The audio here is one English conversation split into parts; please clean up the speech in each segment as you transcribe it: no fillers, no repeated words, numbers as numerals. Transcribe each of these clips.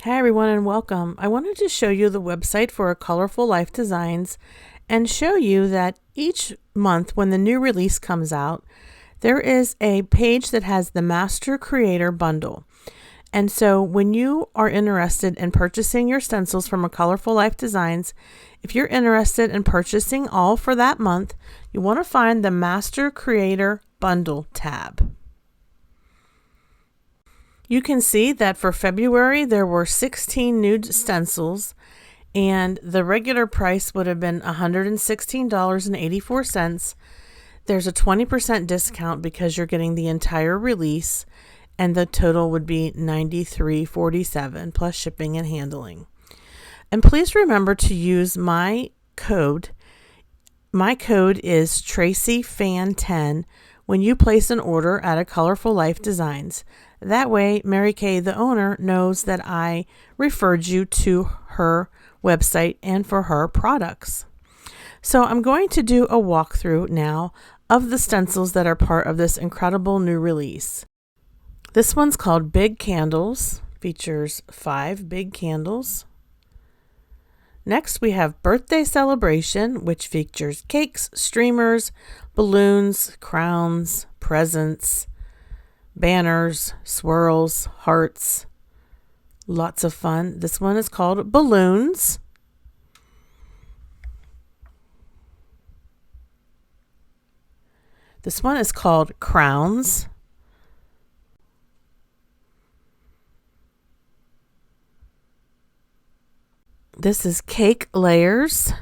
Hi everyone and welcome. I wanted to show you the website for Colorful Life Designs and show you that each month when the new release comes out, there is a page that has the Master Creator Bundle. And so when you are interested in purchasing your stencils from a Colorful Life Designs, if you're interested in purchasing all for that month, you want to find the Master Creator Bundle tab. You can see that for February there were 16 new stencils and the regular price would have been $116.84. There's a 20% discount because you're getting the entire release and the total would be $93.47 plus shipping and handling. And please remember to use my code. My code is TracyFan10 when you place an order at a Colorful Life Designs. That way, Mary Kay, the owner, knows that I referred you to her website and for her products. So I'm going to do a walkthrough now of the stencils that are part of this incredible new release. This one's called Big Candles, features 5 big candles. Next, we have Birthday Celebration, which features cakes, streamers, balloons, crowns, presents, banners, swirls, hearts. Lots of fun. This one is called Balloons. This one is called Crowns. This is Cake Layers.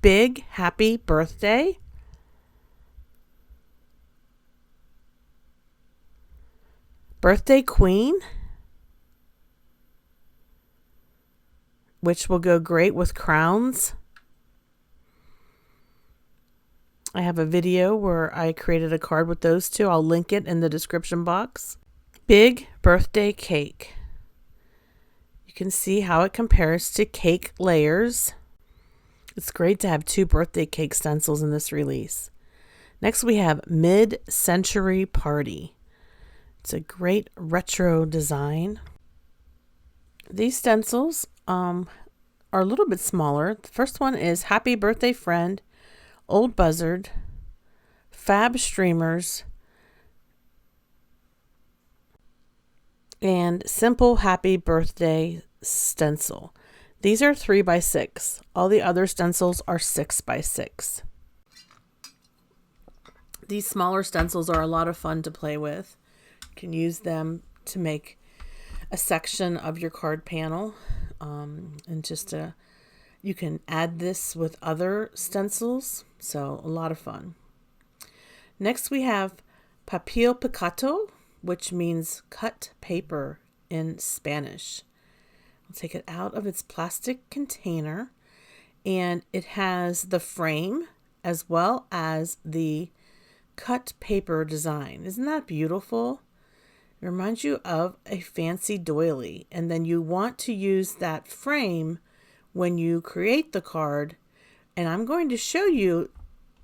Big Happy Birthday. Birthday Queen, which will go great with crowns. I have a video where I created a card with those two. I'll link it in the description box. Big Birthday Cake. You can see how it compares to Cake Layers. It's great to have 2 birthday cake stencils in this release. Next we have Mid-Century Party. It's a great retro design. These stencils are a little bit smaller. The first one is Happy Birthday Friend, Old Buzzard, Fab Streamers, and Simple Happy Birthday Stencil. These are 3x6. All the other stencils are 6x6. These smaller stencils are a lot of fun to play with. You can use them to make a section of your card panel, and you can add this with other stencils, so a lot of fun. Next we have Papel Picado, which means cut paper in Spanish. I'll take it out of its plastic container, and it has the frame as well as the cut paper design. Isn't that beautiful? It reminds you of a fancy doily, and then you want to use that frame when you create the card, and I'm going to show you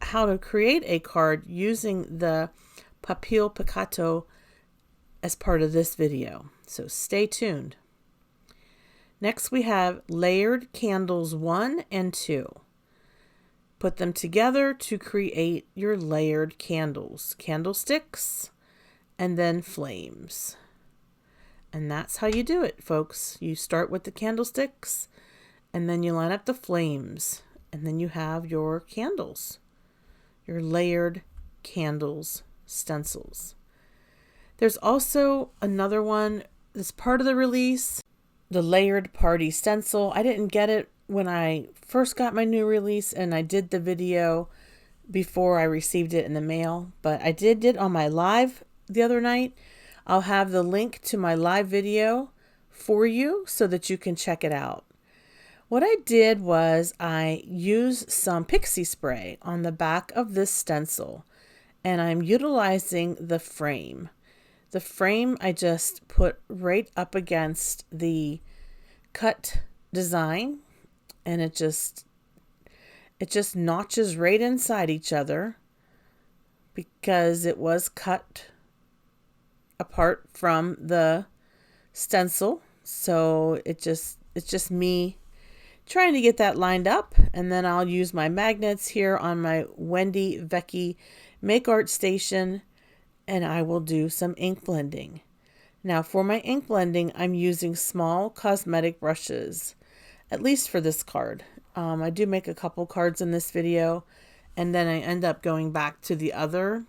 how to create a card using the Papel Picado as part of this video, so stay tuned. Next we have Layered Candles 1 and 2. Put them together to create your layered candles, candlesticks, and then flames. And that's how you do it, folks. You start with the candlesticks, and then you line up the flames, and then you have your candles, your layered candles stencils. There's also another one that's part of the release, the Layered Party Stencil. I didn't get it when I first got my new release, and I did the video before I received it in the mail, but I did it on my live the other night. I'll have the link to my live video for you so that you can check it out. What I did was I used some pixie spray on the back of this stencil, and I'm utilizing the frame. The frame I just put right up against the cut design, and it just notches right inside each other because it was cut apart from the stencil. So it's just me trying to get that lined up, and then I'll use my magnets here on my Wendy Vecchi Make Art Station, and I will do some ink blending. Now for my ink blending, I'm using small cosmetic brushes, at least for this card. I do make a couple cards in this video, and then I end up going back to the other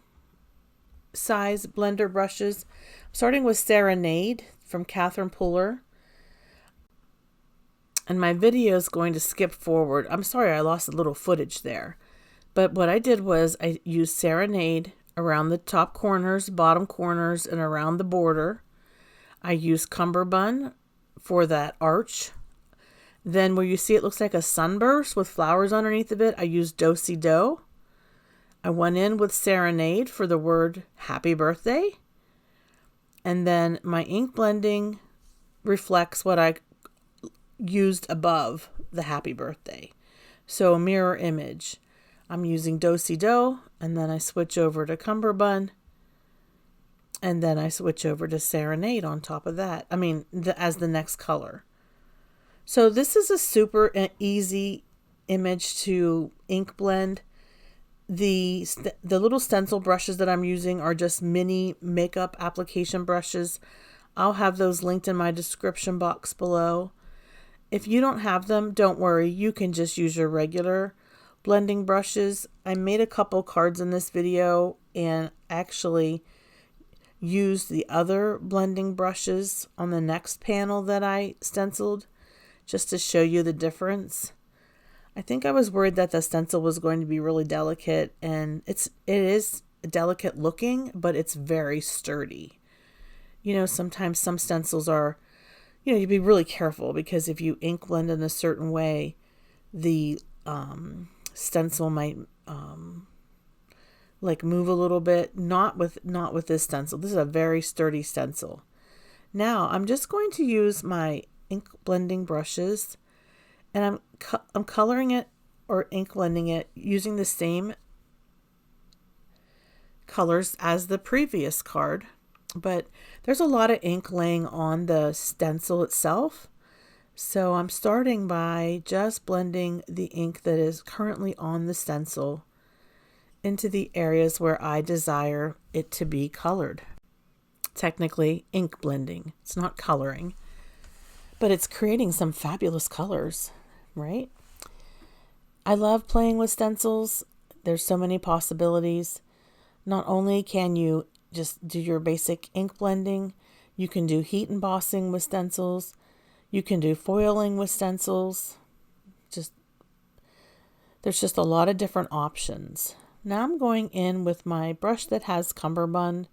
size blender brushes. I'm starting with Serenade from Catherine Puller. And my video is going to skip forward. I'm sorry I lost a little footage there. But what I did was I used Serenade around the top corners, bottom corners, and around the border. I used Cummerbund for that arch. Then where you see it looks like a sunburst with flowers underneath of it, I used Do-Si-Do. I went in with Serenade for the word Happy Birthday. And then my ink blending reflects what I used above the Happy Birthday. So a mirror image. I'm using Do-Si-Do, and then I switch over to Cummerbund, and then I switch over to Serenade on top of that. As the next color. So this is a super easy image to ink blend. The little stencil brushes that I'm using are just mini makeup application brushes. I'll have those linked in my description box below. If you don't have them, don't worry. You can just use your regular blending brushes. I made a couple cards in this video and actually used the other blending brushes on the next panel that I stenciled just to show you the difference. I think I was worried that the stencil was going to be really delicate, and it is delicate looking, but it's very sturdy. Sometimes some stencils are, you'd be really careful, because if you ink blend in a certain way, the stencil might move a little bit. Not with this stencil. This is a very sturdy stencil. Now I'm just going to use my ink blending brushes, and I'm coloring it or ink blending it using the same colors as the previous card. But there's a lot of ink laying on the stencil itself. So I'm starting by just blending the ink that is currently on the stencil into the areas where I desire it to be colored. Technically, ink blending. It's not coloring, but it's creating some fabulous colors, right? I love playing with stencils. There's so many possibilities. Not only can you just do your basic ink blending, you can do heat embossing with stencils. You can do foiling with stencils. There's just a lot of different options. Now I'm going in with my brush that has Cummerbund,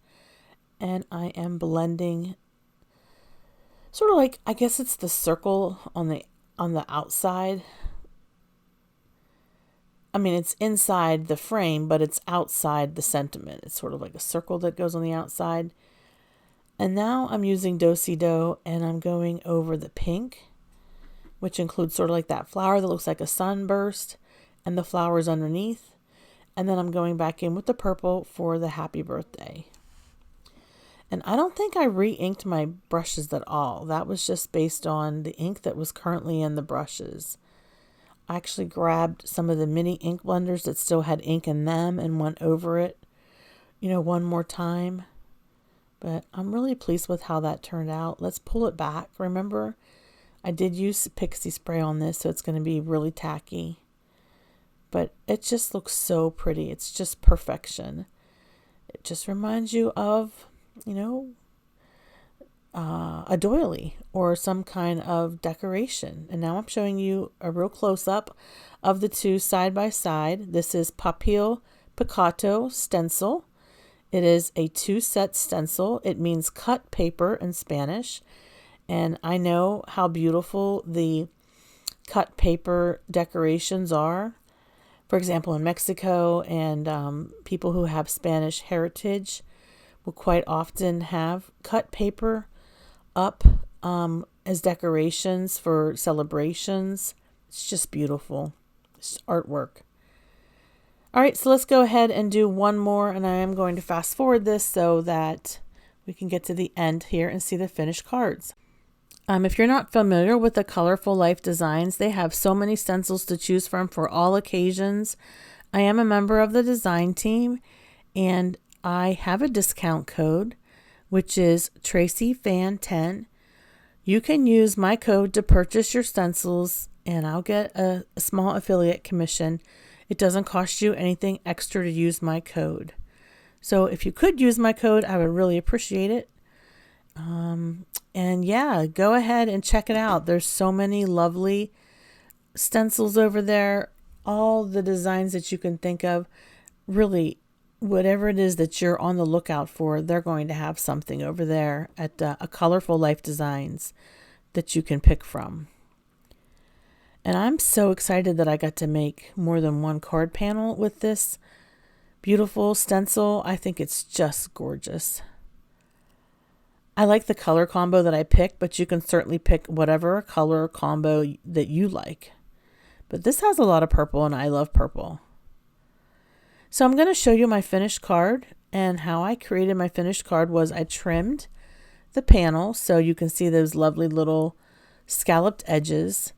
and I am blending sort of like, I guess it's the circle on the outside. It's inside the frame, but it's outside the sentiment. It's sort of like a circle that goes on the outside. And now I'm using Do-Si-Do, and I'm going over the pink, which includes sort of like that flower that looks like a sunburst and the flowers underneath. And then I'm going back in with the purple for the Happy Birthday. And I don't think I re-inked my brushes at all. That was just based on the ink that was currently in the brushes. I actually grabbed some of the mini ink blenders that still had ink in them and went over it, one more time. But I'm really pleased with how that turned out. Let's pull it back. Remember, I did use pixie spray on this, so it's going to be really tacky. But it just looks so pretty. It's just perfection. It just reminds you of, a doily or some kind of decoration. And now I'm showing you a real close-up of the two side by side. This is Papel Picado Stencil. It is a 2-set stencil. It means cut paper in Spanish. And I know how beautiful the cut paper decorations are. For example, in Mexico, and people who have Spanish heritage will quite often have cut paper up as decorations for celebrations. It's just beautiful. It's artwork. All right, so let's go ahead and do one more, and I am going to fast forward this so that we can get to the end here and see the finished cards. If you're not familiar with the Colorful Life Designs, they have so many stencils to choose from for all occasions. I am a member of the design team, and I have a discount code, which is TracyFan10. You can use my code to purchase your stencils, and I'll get a small affiliate commission. It doesn't cost you anything extra to use my code. So if you could use my code, I would really appreciate it. And yeah, go ahead and check it out. There's so many lovely stencils over there. All the designs that you can think of. Really, whatever it is that you're on the lookout for, they're going to have something over there at a Colorful Life Designs that you can pick from. And I'm so excited that I got to make more than one card panel with this beautiful stencil. I think it's just gorgeous. I like the color combo that I picked, but you can certainly pick whatever color combo that you like. But this has a lot of purple, and I love purple. So I'm going to show you my finished card, and how I created my finished card was I trimmed the panel so you can see those lovely little scalloped edges.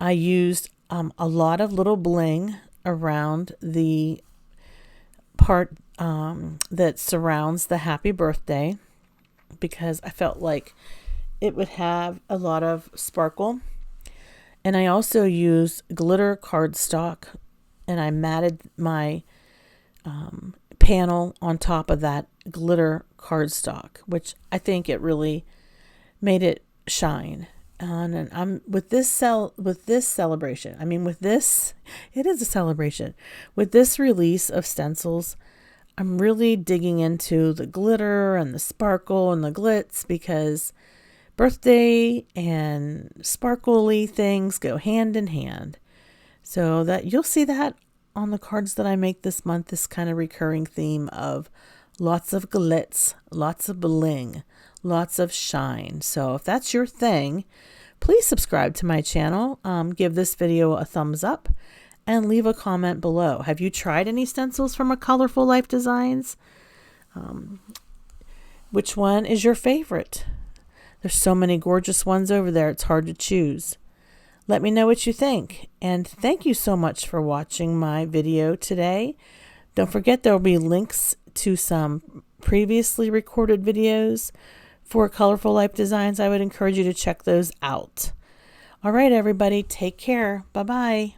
I used a lot of little bling around the part that surrounds the happy birthday, because I felt like it would have a lot of sparkle. And I also used glitter cardstock, and I matted my panel on top of that glitter cardstock, which I think it really made it shine. And I'm with this celebration. I mean, it is a celebration. With this release of stencils, I'm really digging into the glitter and the sparkle and the glitz, because birthday and sparkly things go hand in hand. So that you'll see that on the cards that I make this month, this kind of recurring theme of lots of glitz, lots of bling, lots of shine. So if that's your thing, please subscribe to my channel, give this video a thumbs up, and leave a comment below. Have you tried any stencils from a Colorful Life Designs? Which one is your favorite? There's so many gorgeous ones over there, it's hard to choose. Let me know what you think. And thank you so much for watching my video today. Don't forget there will be links to some previously recorded videos for Colorful Life Designs. I would encourage you to check those out. All right, everybody, take care. Bye-bye.